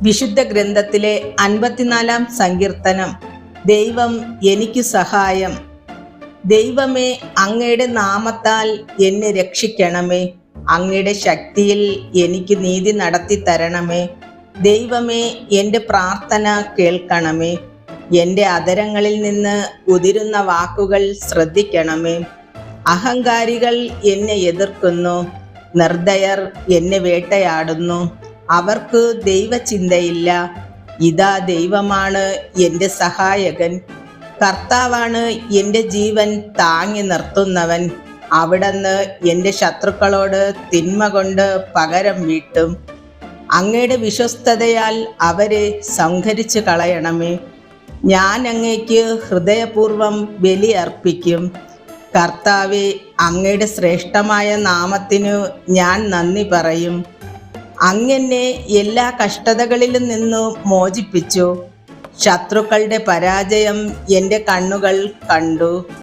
വിശുദ്ധ ഗ്രന്ഥത്തിലെ 54-ാം സങ്കീർത്തനം. ദൈവം എനിക്ക് സഹായം. ദൈവമേ, അങ്ങയുടെ നാമത്താൽ എന്നെ രക്ഷിക്കണമേ. അങ്ങയുടെ ശക്തിയിൽ എനിക്ക് നീതി നടത്തി തരണമേ. ദൈവമേ, എൻ്റെ പ്രാർത്ഥന കേൾക്കണമേ. എൻ്റെ അധരങ്ങളിൽ നിന്ന് ഉതിരുന്ന വാക്കുകൾ ശ്രദ്ധിക്കണമേ. അഹങ്കാരികൾ എന്നെ എതിർക്കുന്നു, നിർദ്ദയർ എന്നെ വേട്ടയാടുന്നു. അവർക്ക് ദൈവചിന്തയില്ല. ഇതാ ദൈവമാണ് എൻ്റെ സഹായകൻ. കർത്താവാണ് എൻ്റെ ജീവൻ താങ്ങി നിർത്തുന്നവൻ. അവിടുന്ന് എൻ്റെ ശത്രുക്കളോട് തിന്മ കൊണ്ട് പകരം വീട്ടും. അങ്ങയുടെ വിശ്വസ്തതയാൽ അവരെ സംഹരിച്ചു കളയണമേ. ഞാൻ അങ്ങേക്ക് ഹൃദയപൂർവ്വം ബലി അർപ്പിക്കും. കർത്താവേ, അങ്ങയുടെ ശ്രേഷ്ഠമായ നാമത്തിനു ഞാൻ നന്ദി പറയും. അങ്ങനെ എല്ലാ കഷ്ടതകളിലും നിന്നു മോചിപ്പിച്ചു. ശത്രുക്കളുടെ പരാജയം എൻ്റെ കണ്ണുകൾ കണ്ടു.